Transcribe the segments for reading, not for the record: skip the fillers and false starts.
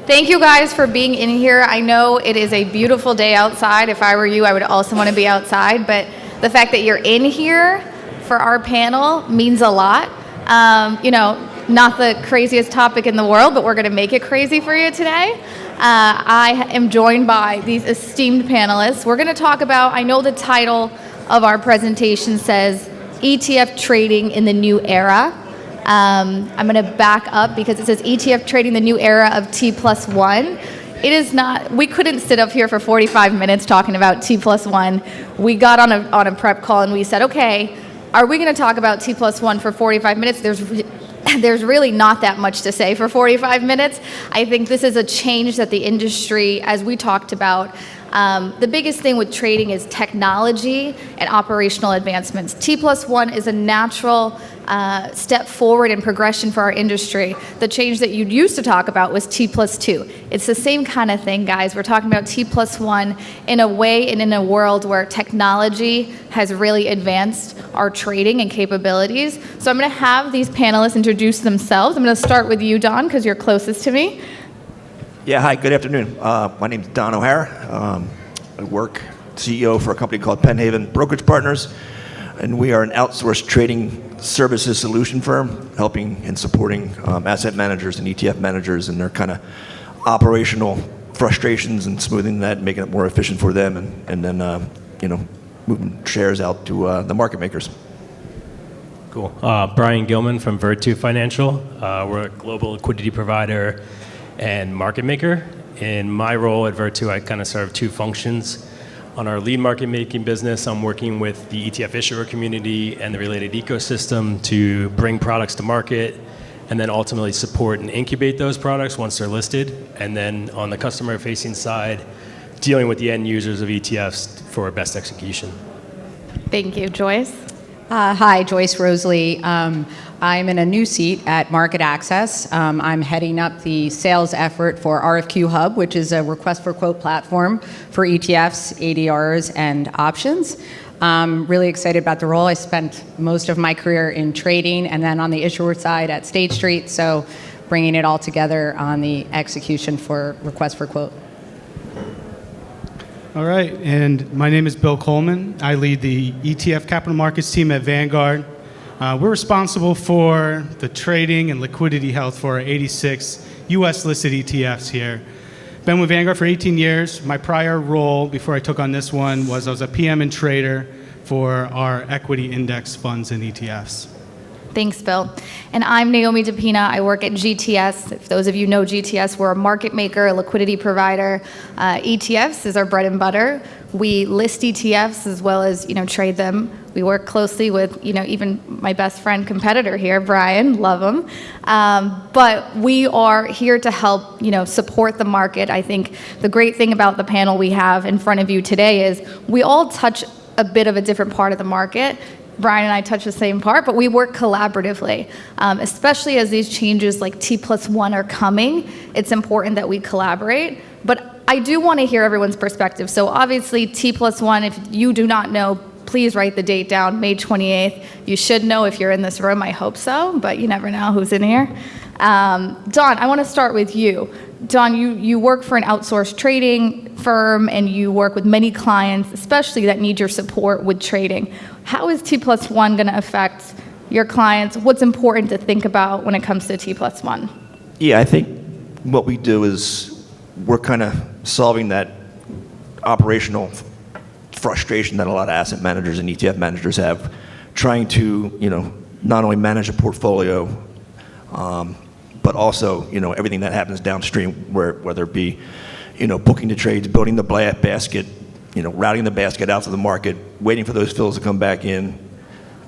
Thank you guys for being in here. I know it is a beautiful day outside. If I were you, I would also want to be outside, but the fact that you're in here for our panel means a lot. Not the craziest topic in the world, but we're going to make it crazy for you today. I am joined by these esteemed panelists. We're going to talk about, I know the title of our presentation says ETF trading in the new era. I'm going to back up because it says ETF trading the new era of T+1. It is not, we couldn't sit up here for 45 minutes talking about T+1. We got on a prep call and we said, okay, are we going to talk about T+1 for 45 minutes? There's really not that much to say for 45 minutes. I think this is a change that the industry, as we talked about, the biggest thing with trading is technology and operational advancements. T+1 is a natural step forward in progression for our industry. The change that you used to talk about was T+2. It's the same kind of thing, guys. We're talking about T+1 in a way and in a world where technology has really advanced our trading and capabilities. So I'm going to have these panelists introduce themselves. I'm going to start with you, Don, because you're closest to me. Yeah, hi, good afternoon. My name's Don O'Hara. I work CEO for a company called Penhaven Brokerage Partners, and we are an outsourced trading services solution firm helping and supporting asset managers and ETF managers and their kind of operational frustrations and smoothing that, making it more efficient for them, and then moving shares out to the market makers. Cool. Brian Gilman from Virtu Financial. We're a global liquidity provider and market maker. In my role at Virtu, I kind of serve two functions. On our lead market making business, I'm working with the ETF issuer community and the related ecosystem to bring products to market and then ultimately support and incubate those products once they're listed. And then on the customer facing side, dealing with the end users of ETFs for best execution. Thank you. Joyce? Hi, Joyce Rosalie. I'm in a new seat at Market Access. I'm heading up the sales effort for RFQ Hub, which is a request for quote platform for ETFs, ADRs, and options. I'm really excited about the role. I spent most of my career in trading and then on the issuer side at State Street, so bringing it all together on the execution for request for quote. All right, and my name is Bill Coleman. I lead the ETF capital markets team at Vanguard. We're responsible for the trading and liquidity health for our 86 US-listed ETFs here. Been with Vanguard for 18 years. My prior role before I took on this one was I was a PM and trader for our equity index funds and ETFs. Thanks, Bill. And I'm Naomi DePina. I work at GTS. If those of you know GTS, we're a market maker, a liquidity provider. ETFs is our bread and butter. We list ETFs as well as trade them. We work closely with even my best friend competitor here, Brian. Love him. But we are here to help support the market. I think the great thing about the panel we have in front of you today is we all touch a bit of a different part of the market. Brian and I touch the same part, but we work collaboratively, especially as these changes like T+1 are coming. It's important that we collaborate, but I do want to hear everyone's perspective. So obviously T+1, if you do not know, please write the date down, May 28th. You should know if you're in this room, I hope so, but you never know who's in here. Don, I want to start with you. Don, you work for an outsourced trading firm and you work with many clients, especially that need your support with trading. How is T+1 going to affect your clients? What's important to think about when it comes to T+1? Yeah, I think what we do is we're kind of solving that operational frustration that a lot of asset managers and ETF managers have, trying to not only manage a portfolio, but also everything that happens downstream, whether it be booking the trades, building the basket, routing the basket out to the market, waiting for those fills to come back in,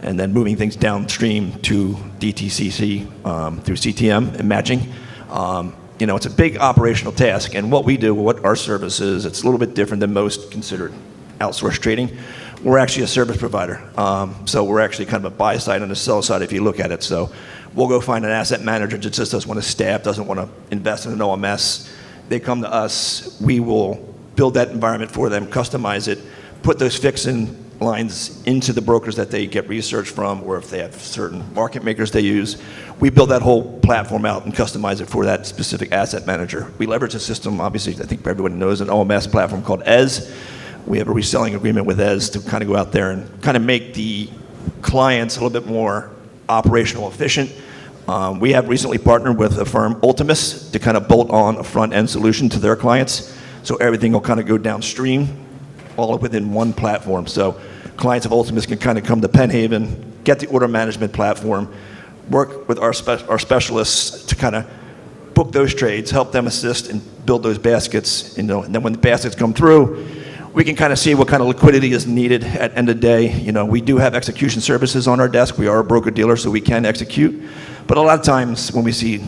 and then moving things downstream to DTCC through CTM and matching. It's a big operational task, and what we do, what our service is, it's a little bit different than most considered outsourced trading. We're actually a service provider, so we're actually kind of a buy side and a sell side if you look at it. So we'll go find an asset manager that just doesn't want to staff, doesn't want to invest in an OMS. They come to us, we will build that environment for them, customize it, put those fixes in lines into the brokers that they get research from, or if they have certain market makers they use. We build that whole platform out and customize it for that specific asset manager. We leverage a system, obviously, I think everybody knows, an OMS platform called ES. We have a reselling agreement with ES to kind of go out there and kind of make the clients a little bit more operational efficient. We have recently partnered with a firm, Ultimus, to kind of bolt on a front-end solution to their clients. So everything will kind of go downstream, all within one platform. So clients of Ultimus can kind of come to Penhaven, get the order management platform, work with our specialists to kind of book those trades, help them assist and build those baskets, and then when the baskets come through, we can kind of see what kind of liquidity is needed at end of day. We do have execution services on our desk. We are a broker-dealer, so we can execute. But a lot of times when we see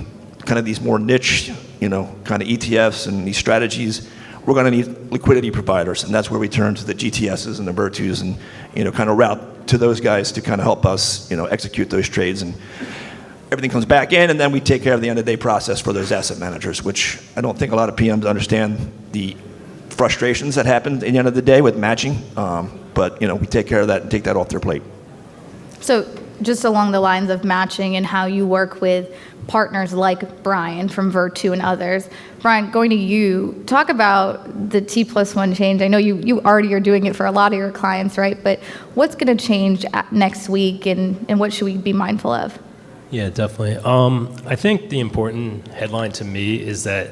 kind of these more niche, kind of ETFs and these strategies, we're going to need liquidity providers, and that's where we turn to the GTSs and the Virtus and, kind of route to those guys to kind of help us, execute those trades. And everything comes back in, and then we take care of the end-of-day process for those asset managers, which I don't think a lot of PMs understand the frustrations that happen at the end of the day with matching. But, we take care of that and take that off their plate. So just along the lines of matching and how you work with partners like Brian from Virtu and others. Brian, going to you, talk about the T+1 change. I know you already are doing it for a lot of your clients, right? But what's going to change next week, and what should we be mindful of? Yeah, definitely. I think the important headline to me is that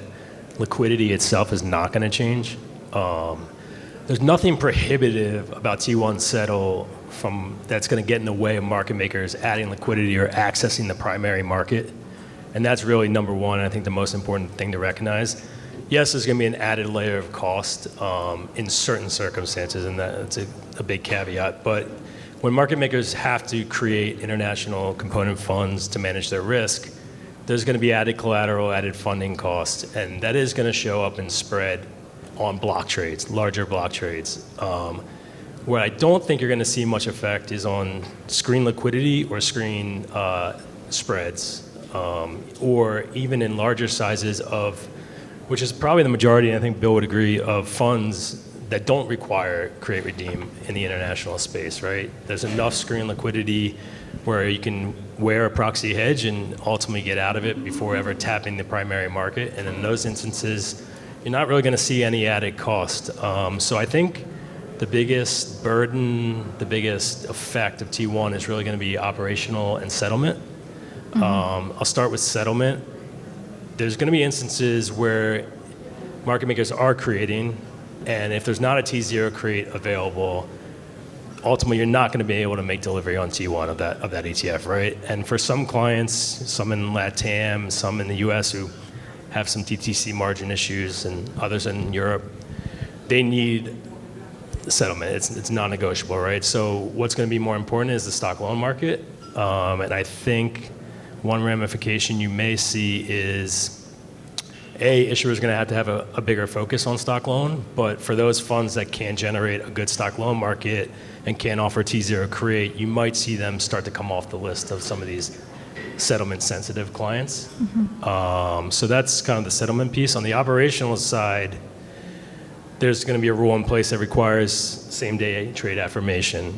liquidity itself is not going to change. There's nothing prohibitive about T1 settle that's going to get in the way of market makers adding liquidity or accessing the primary market. And that's really number one, I think the most important thing to recognize. Yes, there's going to be an added layer of cost in certain circumstances, and that's a big caveat. But when market makers have to create international component funds to manage their risk, there's going to be added collateral, added funding costs, and that is going to show up in spread on block trades, larger block trades. Where I don't think you're going to see much effect is on screen liquidity or screen spreads, or even in larger sizes which is probably the majority, and I think Bill would agree, of funds that don't require create redeem in the international space, right? There's enough screen liquidity where you can wear a proxy hedge and ultimately get out of it before ever tapping the primary market. And in those instances, you're not really going to see any added cost. So I think the biggest burden, the biggest effect of T1 is really going to be operational and settlement. I'll start with settlement. There's going to be instances where market makers are creating, and if there's not a T0 create available, ultimately you're not going to be able to make delivery on T1 of that ETF, right? And for some clients, some in LATAM, some in the US who have some DTC margin issues, and others in Europe, they need settlement. It's non-negotiable, right? So what's going to be more important is the stock loan market, and I think one ramification you may see is, issuers are going to have a bigger focus on stock loan, but for those funds that can generate a good stock loan market and can offer T0 create, you might see them start to come off the list of some of these settlement-sensitive clients. So that's kind of the settlement piece. On the operational side, there's going to be a rule in place that requires same-day trade affirmation.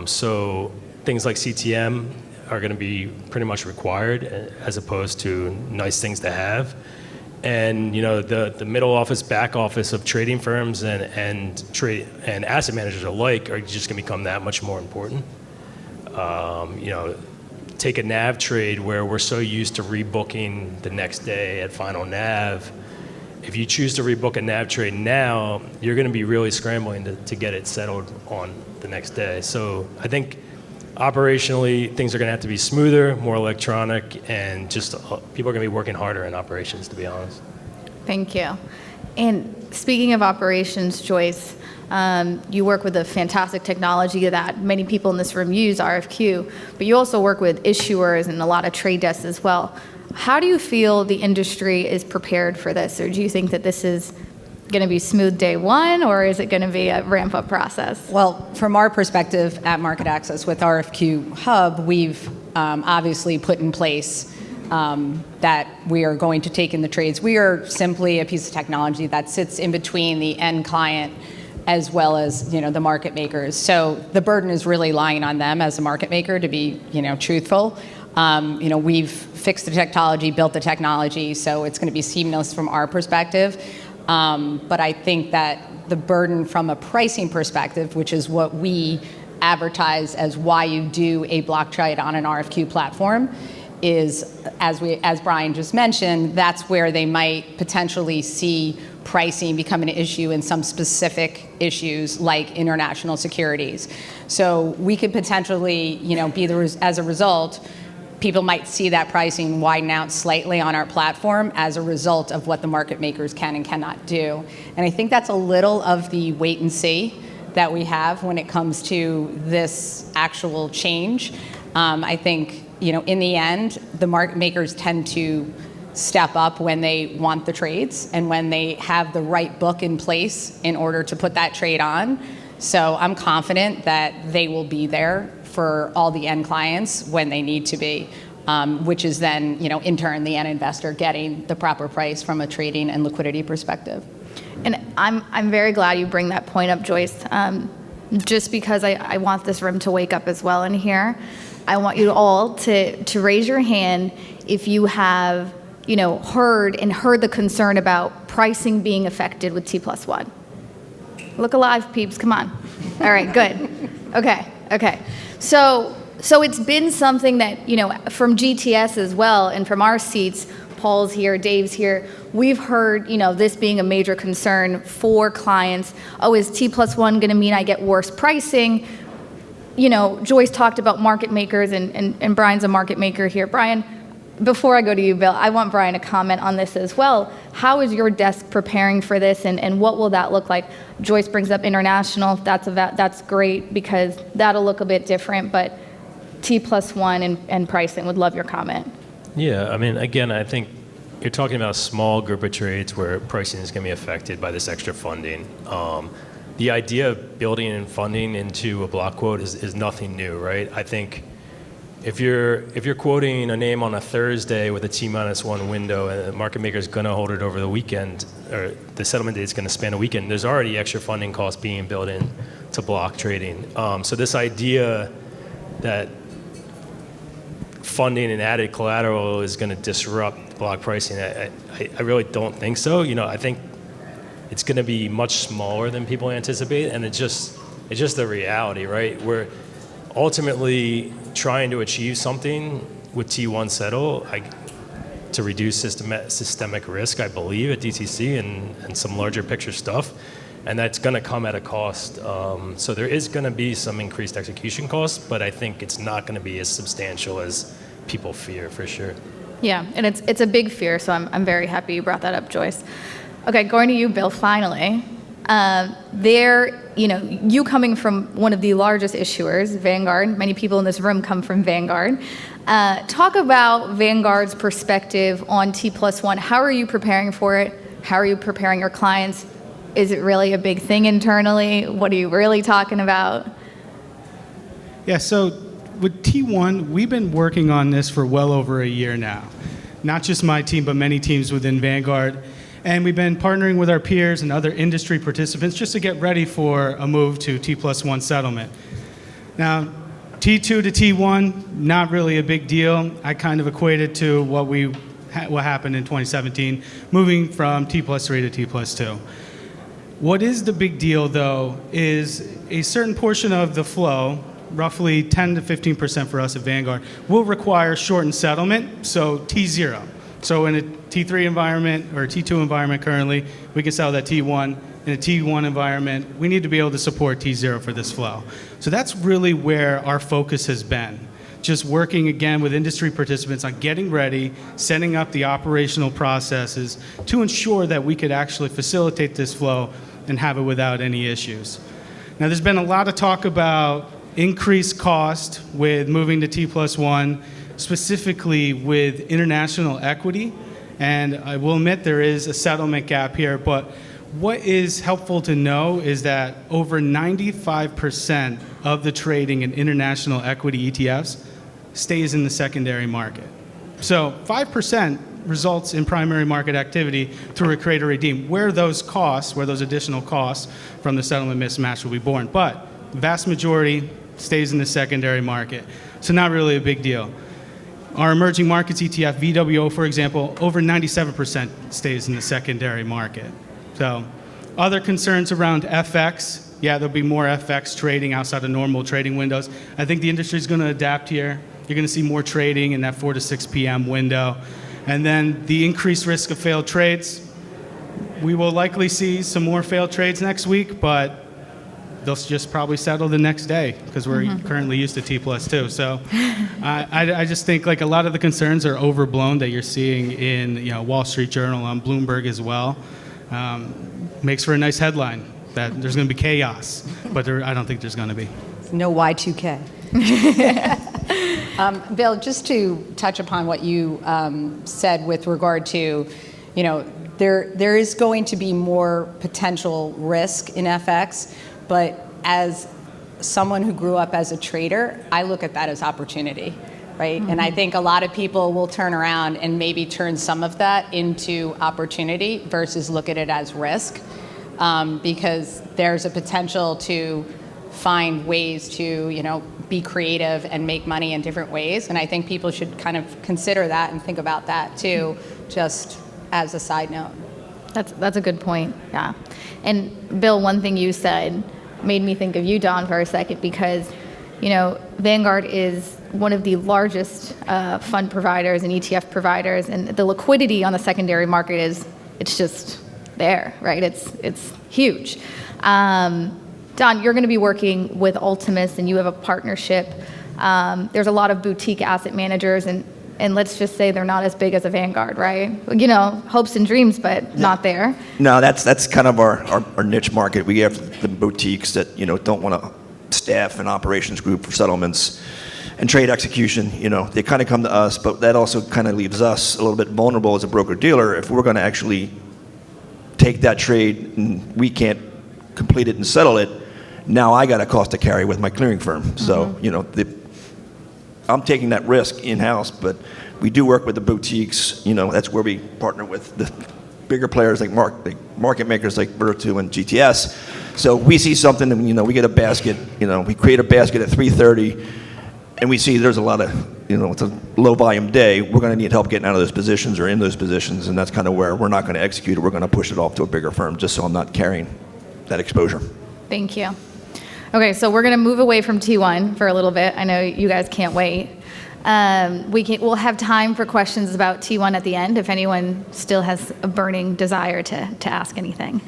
So things like CTM are going to be pretty much required, as opposed to nice things to have. And the middle office, back office of trading firms and asset managers alike are just going to become that much more important. Take a NAV trade where we're so used to rebooking the next day at final NAV. If you choose to rebook a NAV trade now, you're going to be really scrambling to get it settled on the next day. So I think operationally, things are going to have to be smoother, more electronic, and just people are going to be working harder in operations, to be honest. Thank you. And speaking of operations, Joyce, you work with a fantastic technology that many people in this room use, RFQ, but you also work with issuers and a lot of trade desks as well. How do you feel the industry is prepared for this, or do you think that this is going to be smooth day one, or is it going to be a ramp-up process? Well, from our perspective at Market Access with RFQ Hub, we've obviously put in place that we are going to take in the trades. We are simply a piece of technology that sits in between the end client as well as the market makers. So the burden is really lying on them as a market maker to be truthful. We've fixed the technology, built the technology, so it's going to be seamless from our perspective. But I think that the burden from a pricing perspective, which is what we advertise as why you do a block trade on an RFQ platform, is, as Brian just mentioned, that's where they might potentially see pricing become an issue in some specific issues like international securities. So we could potentially, as a result, people might see that pricing widen out slightly on our platform as a result of what the market makers can and cannot do. And I think that's a little of the wait and see that we have when it comes to this actual change. I think, in the end, the market makers tend to step up when they want the trades and when they have the right book in place in order to put that trade on. So I'm confident that they will be there for all the end clients when they need to be, which is then, in turn, the end investor getting the proper price from a trading and liquidity perspective. And I'm very glad you bring that point up, Joyce, just because I want this room to wake up as well in here. I want you all to raise your hand if you have heard the concern about pricing being affected with T+1. Look alive, peeps, come on. All right, good. Okay. So it's been something that, from GTS as well, and from our seats, Paul's here, Dave's here, we've heard, this being a major concern for clients. Oh, is T+1 going to mean I get worse pricing? Joyce talked about market makers, and Brian's a market maker here. Brian, before I go to you, Bill, I want Brian to comment on this as well. How is your desk preparing for this, and what will that look like? Joyce brings up international. That's great because that'll look a bit different, but T+1 and pricing, would love your comment. Yeah, I mean, again, I think you're talking about a small group of trades where pricing is going to be affected by this extra funding. The idea of building and funding into a block quote is nothing new, right? I think if you're quoting a name on a Thursday with a T-1 window and the market maker is going to hold it over the weekend, or the settlement date is going to span a weekend, there's already extra funding costs being built in to block trading. So this idea that funding and added collateral is going to disrupt block pricing, I really don't think so. I think it's going to be much smaller than people anticipate, and it's just the reality, right? We're ultimately trying to achieve something with T1 settle to reduce systemic risk, I believe, at DTC and some larger picture stuff, and that's going to come at a cost. So there is going to be some increased execution costs, but I think it's not going to be as substantial as people fear, for sure. Yeah, and it's a big fear, so I'm very happy you brought that up, Joyce. Okay, going to you, Bill, finally. You coming from one of the largest issuers, Vanguard, many people in this room come from Vanguard. Talk about Vanguard's perspective on T+1. How are you preparing for it? How are you preparing your clients? Is it really a big thing internally? What are you really talking about? Yeah, so with T1, we've been working on this for well over a year now. Not just my team, but many teams within Vanguard. And we've been partnering with our peers and other industry participants just to get ready for a move to T+1 settlement. Now, T2 to T1, not really a big deal. I kind of equate it to what happened in 2017, moving from T+3 to T+2. What is the big deal, though, is a certain portion of the flow, roughly 10 to 15% for us at Vanguard, will require shortened settlement, so T0. So in a T3 environment or a T2 environment currently, we can sell that T1. In a T1 environment, we need to be able to support T0 for this flow. So that's really where our focus has been. Just working again with industry participants on getting ready, setting up the operational processes to ensure that we could actually facilitate this flow and have it without any issues. Now, there's been a lot of talk about increased cost with moving to T+1, specifically with international equity. And I will admit there is a settlement gap here, but what is helpful to know is that over 95% of the trading in international equity ETFs stays in the secondary market. So 5% results in primary market activity through a create or redeem, where those additional costs from the settlement mismatch will be borne. But the vast majority stays in the secondary market. So not really a big deal. Our emerging markets ETF, VWO, for example, over 97% stays in the secondary market. So other concerns around FX, yeah, there'll be more FX trading outside of normal trading windows. I think the industry is going to adapt here. You're going to see more trading in that 4 to 6 p.m. window. And then the increased risk of failed trades. We will likely see some more failed trades next week, but they'll just probably settle the next day because we're currently used to T+2. So I just think like a lot of the concerns are overblown that you're seeing in Wall Street Journal, on Bloomberg as well. Makes for a nice headline that there's going to be chaos, but I don't think there's going to be. No Y2K. Bill, just to touch upon what you said with regard to, there is going to be more potential risk in FX, but as someone who grew up as a trader, I look at that as opportunity, right? And I think a lot of people will turn around and maybe turn some of that into opportunity versus look at it as risk, because there's a potential to find ways to, be creative and make money in different ways. And I think people should kind of consider that and think about that too, just as a side note. That's a good point, yeah. And Bill, one thing you said made me think of you, Don, for a second, because, Vanguard is one of the largest fund providers and ETF providers, and the liquidity on the secondary market it's just there, right? It's huge. Don, you're going to be working with Ultimus, and you have a partnership. There's a lot of boutique asset managers, and let's just say they're not as big as a Vanguard, right? Hopes and dreams, but not there. No, that's kind of our niche market. We have the boutiques that don't want to staff an operations group for settlements and trade execution. They kind of come to us, but that also kind of leaves us a little bit vulnerable as a broker dealer if we're going to actually take that trade and we can't complete it and settle it. Now I got a cost to carry with my clearing firm. So I'm taking that risk in-house, but we do work with the boutiques. That's where we partner with the bigger players like market makers like Virtu and GTS. So we see something, and we get a basket. We create a basket at 3:30, and we see there's a lot of, it's a low volume day. We're going to need help getting out of those positions or in those positions, and that's kind of where we're not going to execute it. We're going to push it off to a bigger firm, just so I'm not carrying that exposure. Thank you. Okay, so we're going to move away from T1 for a little bit. I know you guys can't wait. We'll have time for questions about T1 at the end if anyone still has a burning desire to ask anything.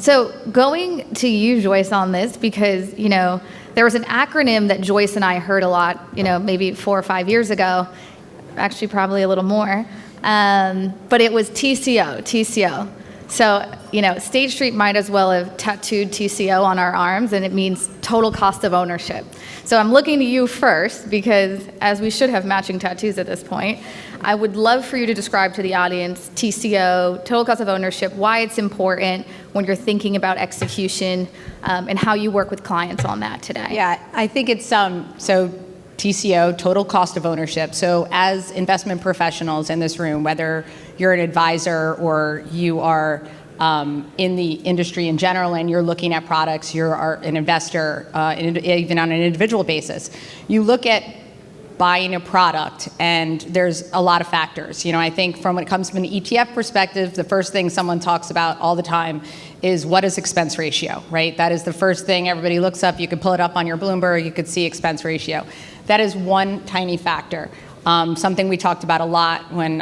So going to you, Joyce, on this, because there was an acronym that Joyce and I heard a lot, maybe 4 or 5 years ago, actually probably a little more, but it was TCO. So, State Street might as well have tattooed TCO on our arms, and it means total cost of ownership. So I'm looking to you first, because as we should have matching tattoos at this point, I would love for you to describe to the audience TCO, total cost of ownership, why it's important when you're thinking about execution, and how you work with clients on that today. Yeah, I think it's so TCO, total cost of ownership. So as investment professionals in this room, whether you're an advisor or you are in the industry in general and you're looking at products, you're an investor, even on an individual basis, you look at buying a product, and there's a lot of factors. I think when it comes from an ETF perspective, the first thing someone talks about all the time is what is expense ratio, right? That is the first thing everybody looks up. You can pull it up on your Bloomberg, you could see expense ratio. That is one tiny factor. Something we talked about a lot when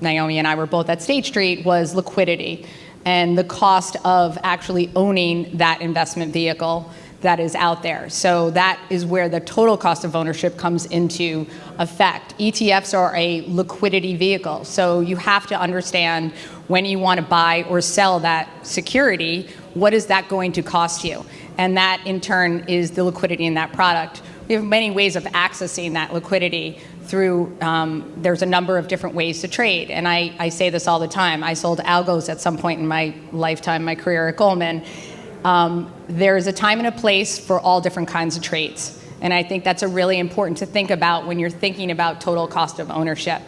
Naomi and I were both at State Street was liquidity and the cost of actually owning that investment vehicle that is out there. So that is where the total cost of ownership comes into effect. ETFs are a liquidity vehicle, so you have to understand when you want to buy or sell that security, what is that going to cost you? And that in turn is the liquidity in that product. We have many ways of accessing that liquidity through, there's a number of different ways to trade. And I say this all the time. I sold algos at some point in my lifetime, my career at Goldman. There is a time and a place for all different kinds of trades. And I think that's really important to think about when you're thinking about total cost of ownership.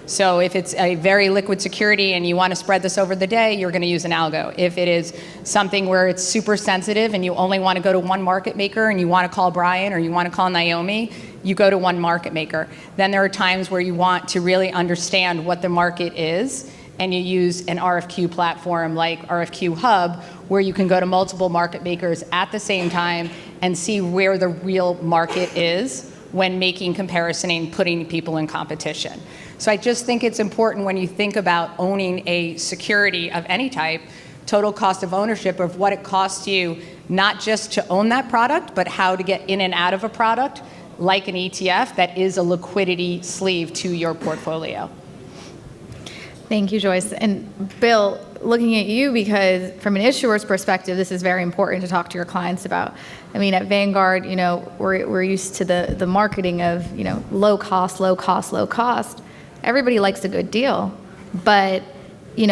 So if it's a very liquid security and you want to spread this over the day, you're going to use an algo. If it is something where it's super sensitive and you only want to go to one market maker and you want to call Brian or you want to call Naomi, you go to one market maker. Then there are times where you want to really understand what the market is, and you use an RFQ platform like RFQ Hub, where you can go to multiple market makers at the same time and see where the real market is when making comparisons, putting people in competition. So I just think it's important when you think about owning a security of any type, total cost of ownership of what it costs you, not just to own that product, but how to get in and out of a product, like an ETF that is a liquidity sleeve to your portfolio. Thank you, Joyce. And Bill, looking at you, because from an issuer's perspective, this is very important to talk to your clients about. I mean, at Vanguard, we're used to the marketing of, low cost, low cost, low cost. Everybody likes a good deal. But,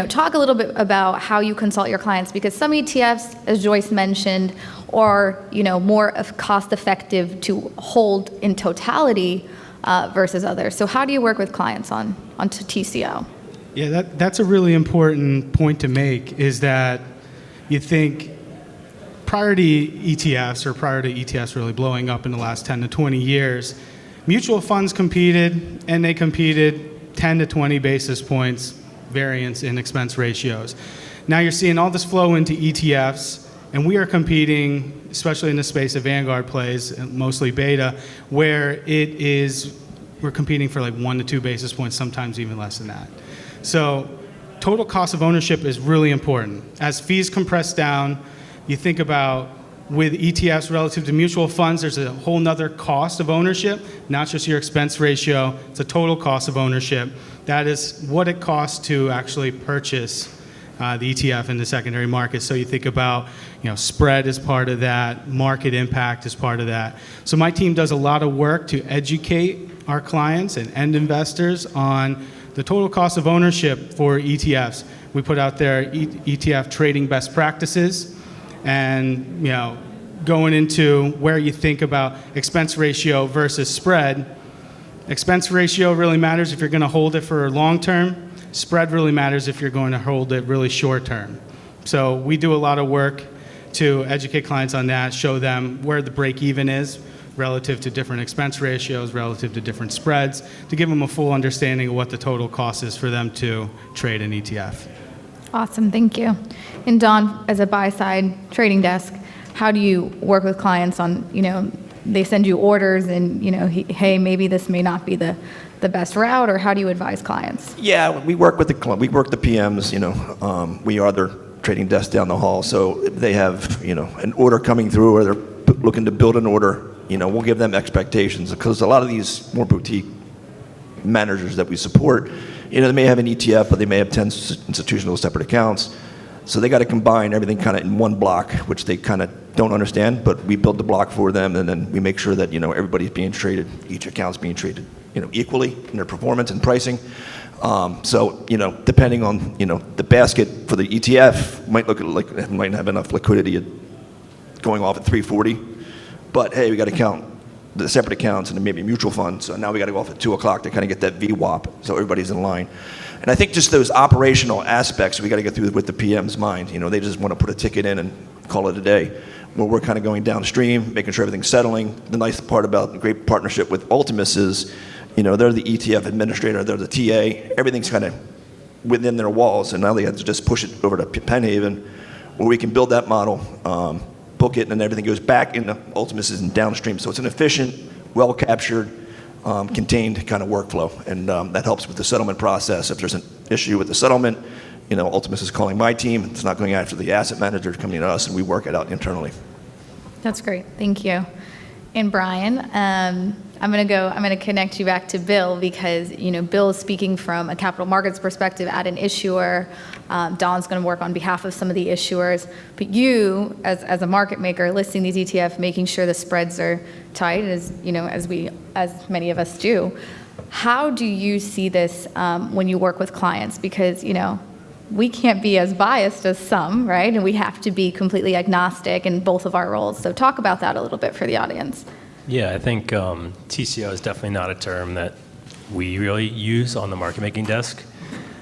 talk a little bit about how you consult your clients, because some ETFs, as Joyce mentioned, are, more cost effective to hold in totality versus others. So how do you work with clients on TCO? Yeah, that's a really important point to make, is that you think prior to ETFs really blowing up in the last 10 to 20 years, mutual funds competed, and they competed 10 to 20 basis points variance in expense ratios. Now you're seeing all this flow into ETFs, and we are competing, especially in the space that Vanguard plays, mostly beta, where we're competing for like 1 to 2 basis points, sometimes even less than that. So total cost of ownership is really important. As fees compress down, you think about with ETFs relative to mutual funds, there's a whole nother cost of ownership, not just your expense ratio, it's a total cost of ownership. That is what it costs to actually purchase the ETF in the secondary market. So you think about, spread is part of that, market impact is part of that. So my team does a lot of work to educate our clients and end investors on the total cost of ownership for ETFs. We put out there ETF trading best practices, and going into where you think about expense ratio versus spread. Expense ratio really matters if you're going to hold it for long term. Spread really matters if you're going to hold it really short term. So we do a lot of work to educate clients on that, show them where the break even is relative to different expense ratios, relative to different spreads, to give them a full understanding of what the total cost is for them to trade an ETF. Awesome, thank you. And Don, as a buy-side trading desk, how do you work with clients on, they send you orders and, hey, maybe this may not be the best route, or how do you advise clients? Yeah, we work with the PMs, we are their trading desk down the hall, so if they have, an order coming through, or they're looking to build an order, we'll give them expectations, because a lot of these more boutique managers that we support, they may have an ETF, but they may have 10 institutional separate accounts. So they got to combine everything kind of in one block, which they kind of don't understand, but we build the block for them, and then we make sure that, everybody's being traded, each account's being traded, equally in their performance and pricing. So, depending on, the basket for the ETF might look like it might have enough liquidity going off at 340. But hey, we got to count the separate accounts and then maybe mutual funds. So now we got to go off at 2 o'clock to kind of get that VWAP, so everybody's in line. And I think just those operational aspects we got to get through with the PM's mind. They just want to put a ticket in and call it a day. Well, we're kind of going downstream, making sure everything's settling. The nice part about the great partnership with Ultimus is, they're the ETF administrator, they're the TA. Everything's kind of within their walls, and now they have to just push it over to Penhaven, where we can build that model. Book it, and then everything goes back into Ultimus and downstream. So it's an efficient, well-captured, contained kind of workflow, and that helps with the settlement process. If there's an issue with the settlement, Ultimus is calling my team. It's not going after the asset manager, it's coming to us, and we work it out internally. That's great, thank you. And Brian, I'm going to connect you back to Bill, because Bill is speaking from a capital markets perspective at an issuer. Don's going to work on behalf of some of the issuers, but you, as a market maker, listing these ETF, making sure the spreads are tight, as many of us do. How do you see this when you work with clients? Because we can't be as biased as some, right? And we have to be completely agnostic in both of our roles. So talk about that a little bit for the audience. Yeah, I think TCO is definitely not a term that we really use on the market making desk.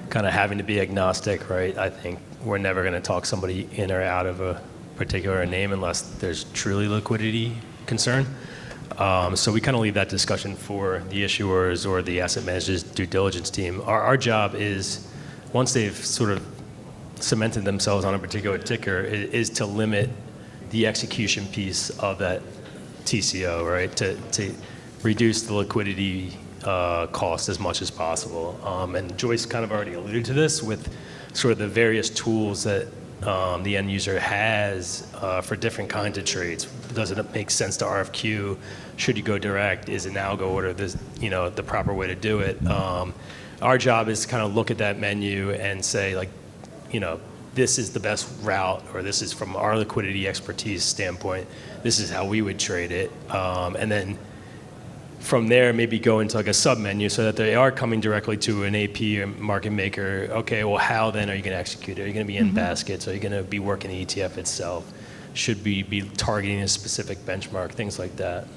Kind of having to be agnostic, right? I think we're never going to talk somebody in or out of a particular name unless there's truly liquidity concern. So we kind of leave that discussion for the issuers or the asset managers due diligence team. Our job is, once they've sort of cemented themselves on a particular ticker, is to limit the execution piece of that TCO, right? To reduce the liquidity cost as much as possible. And Joyce kind of already alluded to this with sort of the various tools that the end user has for different kinds of trades. Does it make sense to RFQ? Should you go direct? Is an algo order the proper way to do it? Our job is to kind of look at that menu and say, like, this is the best route, or this is from our liquidity expertise standpoint, this is how we would trade it. And then from there, maybe go into like a sub-menu so that they are coming directly to an AP or market maker. Okay, well, how then are you going to execute it? Are you going to be in baskets? Are you going to be working the ETF itself? Should we be targeting a specific benchmark? Things like that.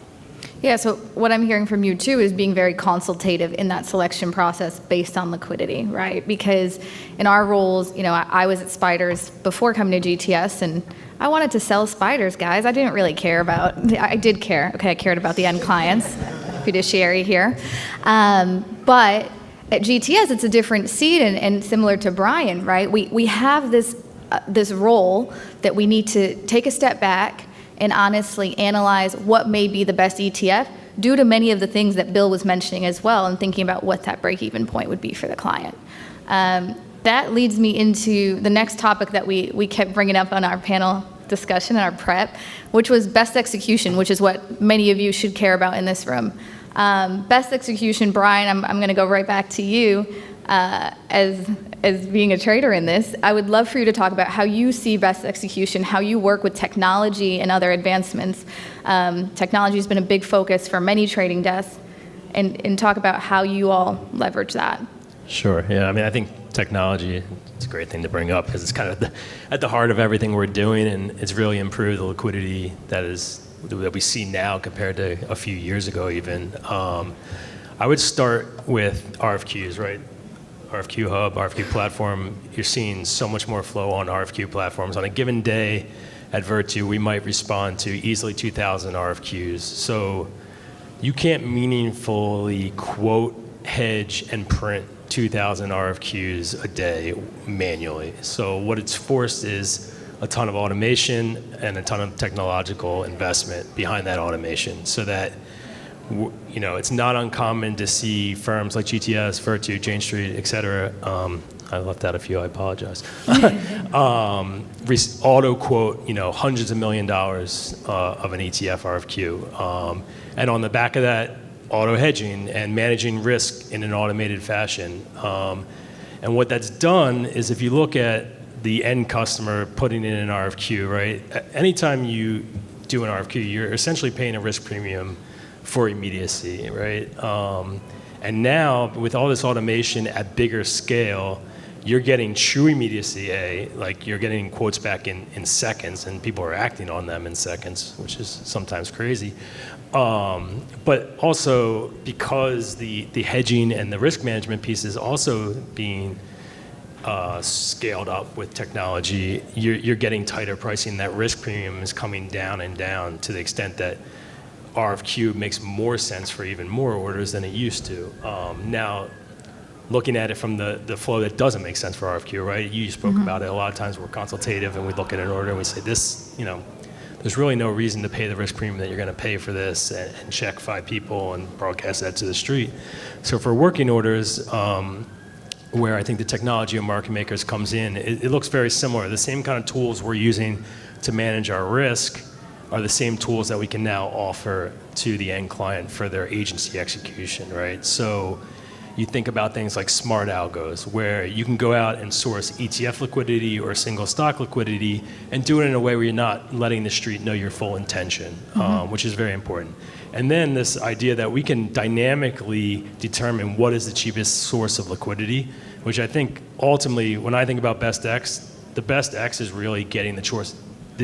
Yeah, so what I'm hearing from you too is being very consultative in that selection process based on liquidity, right? Because in our roles, I was at Spiders before coming to GTS, and I wanted to sell Spiders, guys. I didn't really care about, I did care. Okay, I cared about the end clients, fiduciary here. But at GTS, it's a different seat, and similar to Brian, right? We have this role that we need to take a step back and honestly analyze what may be the best ETF due to many of the things that Bill was mentioning as well, and thinking about what that break-even point would be for the client. That leads me into the next topic that we kept bringing up on our panel discussion and our prep, which was best execution, which is what many of you should care about in this room. Best execution, Brian, I'm going to go right back to you as being a trader in this. I would love for you to talk about how you see best execution, how you work with technology and other advancements. Technology has been a big focus for many trading desks, and talk about how you all leverage that. Sure. Yeah. I mean, I think technology, it's a great thing to bring up because it's kind of at the heart of everything we're doing, and it's really improved the liquidity that we see now compared to a few years ago even. I would start with RFQs, right? RFQ Hub, RFQ Platform, you're seeing so much more flow on RFQ platforms. On a given day at Virtu, we might respond to easily 2,000 RFQs. So you can't meaningfully quote, hedge, and print 2,000 RFQs a day manually. So what it's forced is a ton of automation and a ton of technological investment behind that automation, so that it's not uncommon to see firms like GTS, Virtu, Jane Street, et cetera. I left out a few, I apologize. Auto quote, hundreds of $1 million of an ETF RFQ. And on the back of that, auto hedging and managing risk in an automated fashion. And what that's done is, if you look at the end customer putting in an RFQ, right? Anytime you do an RFQ, you're essentially paying a risk premium for immediacy, right? And now, with all this automation at bigger scale, you're getting true immediacy, like you're getting quotes back in seconds, and people are acting on them in seconds, which is sometimes crazy. But also, because the hedging and the risk management piece is also being scaled up with technology, you're getting tighter pricing. That risk premium is coming down and down to the extent that RFQ makes more sense for even more orders than it used to. Now, looking at it from the flow that doesn't make sense for RFQ, right? You spoke about it. A lot of times we're consultative and we look at an order and we say, this, there's really no reason to pay the risk premium that you're going to pay for this, and check 5 people and broadcast that to the street. So for working orders, where I think the technology of market makers comes in, it looks very similar. The same kind of tools we're using to manage our risk are the same tools that we can now offer to the end client for their agency execution, right? So you think about things like smart algos, where you can go out and source ETF liquidity or single stock liquidity and do it in a way where you're not letting the street know your full intention, which is very important. And then this idea that we can dynamically determine what is the cheapest source of liquidity, which I think ultimately, when I think about best X, the best X is really getting the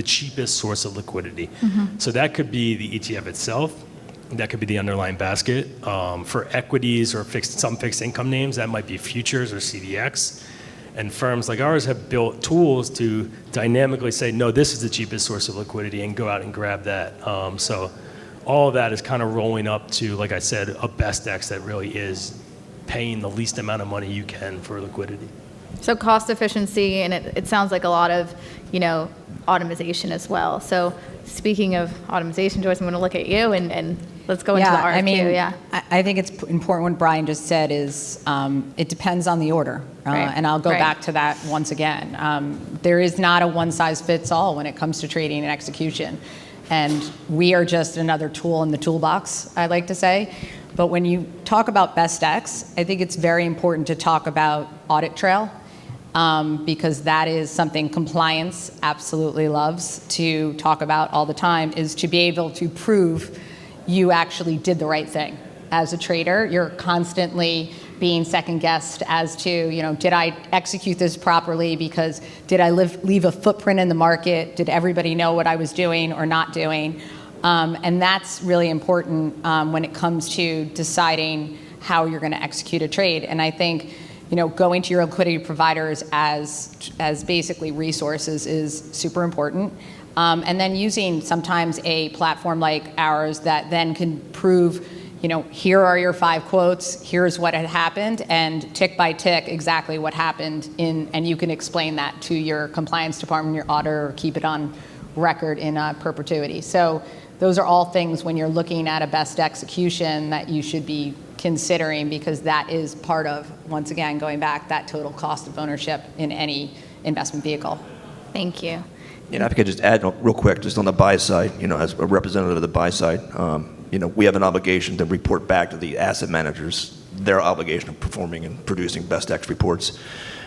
cheapest source of liquidity. So that could be the ETF itself. That could be the underlying basket. For equities or some fixed income names, that might be futures or CDX. And firms like ours have built tools to dynamically say, no, this is the cheapest source of liquidity, and go out and grab that. So all of that is kind of rolling up to, like I said, a best X that really is paying the least amount of money you can for liquidity. So cost efficiency, and it sounds like a lot of, automation as well. So speaking of automation, Joyce, I'm going to look at you and let's go into the RFQ. I think it's important what Brian just said is it depends on the order. Right. And I'll go Right. back to that once again. There is not a one-size-fits-all when it comes to trading and execution. And we are just another tool in the toolbox, I like to say. But when you talk about best X, I think it's very important to talk about audit trail. Because that is something compliance absolutely loves to talk about all the time, is to be able to prove you actually did the right thing. As a trader, you're constantly being second guessed as to, did I execute this properly? Because did I leave a footprint in the market? Did everybody know what I was doing or not doing? And that's really important when it comes to deciding how you're going to execute a trade. And I think going to your liquidity providers as basically resources is super important. And then using sometimes a platform like ours that then can prove, here are your 5 quotes, here's what had happened, and tick by tick exactly what happened and you can explain that to your compliance department, your auditor, or keep it on record in perpetuity. So those are all things when you're looking at a best execution that you should be considering, because that is part of, once again, going back, that total cost of ownership in any investment vehicle. Thank you. If I could just add real quick, just on the buy side, as a representative of the buy side, we have an obligation to report back to the asset managers their obligation of performing and producing best X reports.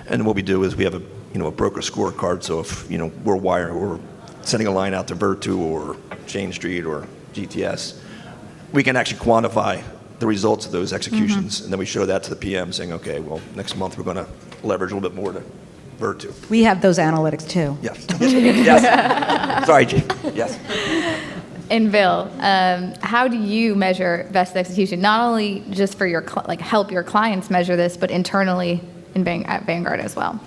And what we do is we have a broker scorecard. So if we're sending a line out to Virtu or Jane Street or GTS, we can actually quantify the results of those executions, and then we show that to the PM saying, okay, well, next month we're going to leverage a little bit more to Virtu. We have those analytics too. Yes. Yes. Sorry, Jane. Yes. And Bill, how do you measure best execution? Not only just for your help your clients measure this, but internally at Vanguard as well.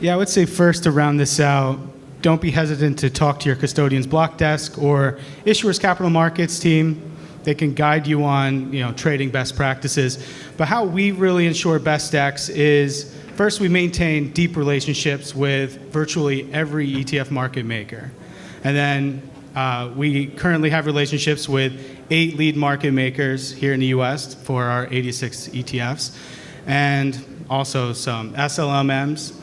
Yeah, I would say first to round this out, don't be hesitant to talk to your custodian's block desk or issuer's capital markets team. They can guide you on trading best practices. But how we really ensure best X is, first, we maintain deep relationships with virtually every ETF market maker. And then we currently have relationships with 8 lead market makers here in the US for our 86 ETFs, and also some SLMMs.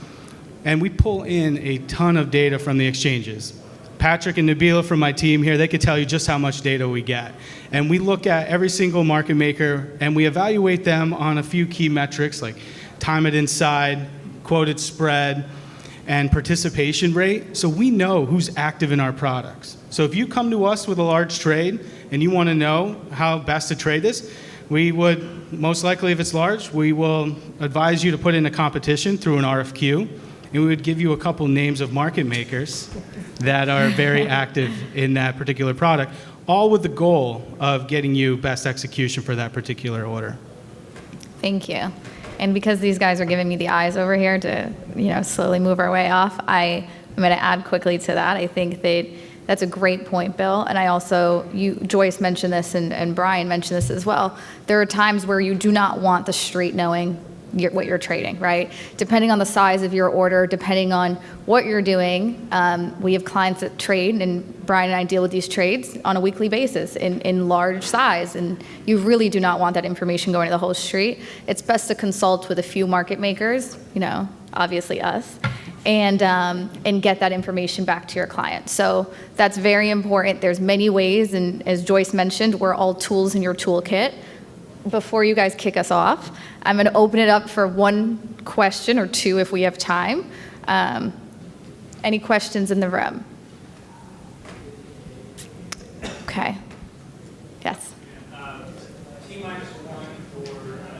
And we pull in a ton of data from the exchanges. Patrick and Nabila from my team here, they could tell you just how much data we get. And we look at every single market maker and we evaluate them on a few key metrics like time it inside, quoted spread, and participation rate. So we know who's active in our products. So if you come to us with a large trade and you want to know how best to trade this, we would, most likely if it's large, we will advise you to put in a competition through an RFQ. And we would give you a couple names of market makers that are very active in that particular product, all with the goal of getting you best execution for that particular order. Thank you. And because these guys are giving me the eyes over here to slowly move our way off, I'm going to add quickly to that. I think that's a great point, Bill. And I also, Joyce mentioned this and Brian mentioned this as well. There are times where you do not want the street knowing what you're trading, right? Depending on the size of your order, depending on what you're doing, we have clients that trade, and Brian and I deal with these trades on a weekly basis in large size, and you really do not want that information going to the whole street. It's best to consult with a few market makers, obviously us, and get that information back to your client. So that's very important. There's many ways, and as Joyce mentioned, we're all tools in your toolkit. Before you guys kick us off, I'm going to open it up for one question or two if we have time. Any questions in the room? Okay. Yes. T+1 for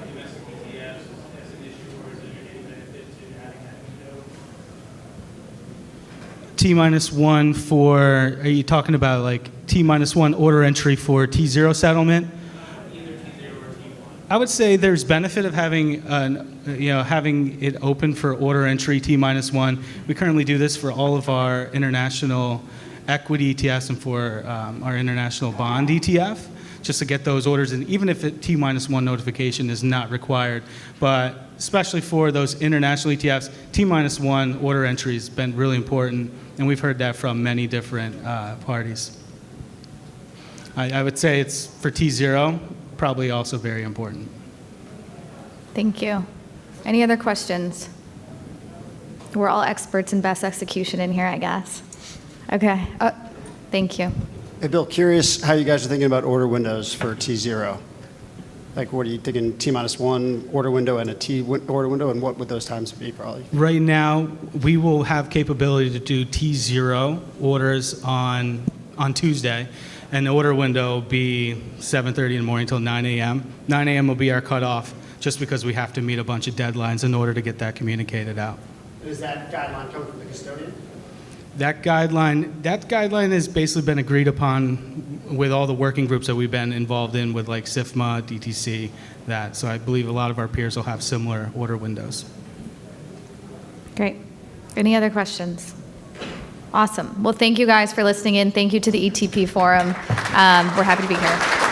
domestic ETFs as an issue, or is there any benefit to adding that window? T-1 for, are you talking about like T-1 order entry for T0 settlement. I would say there's benefit of having having it open for order entry T-1. We currently do this for all of our international equity ETFs and for our international bond ETF, just to get those orders in, even if a T-1 notification is not required. But especially for those international ETFs, T-1 order entry has been really important, and we've heard that from many different parties. I would say it's for T0, probably also very important. Thank you. Any other questions? We're all experts in best execution in here, I guess. Okay. Thank you. Hey, Bill, curious how you guys are thinking about order windows for T0. Like, what are you thinking, T-1 order window and a T order window, and what would those times be, probably? Right now, we will have capability to do T0 orders on Tuesday, and the order window will be 7:30 in the morning until 9 a.m. 9 a.m. will be our cutoff, just because we have to meet a bunch of deadlines in order to get that communicated out. Is that guideline coming from the custodian? That guideline has basically been agreed upon with all the working groups that we've been involved in with, like SIFMA, DTC, that. So I believe a lot of our peers will have similar order windows. Great. Any other questions? Awesome. Well, thank you guys for listening in. Thank you to the ETP Forum. We're happy to be here.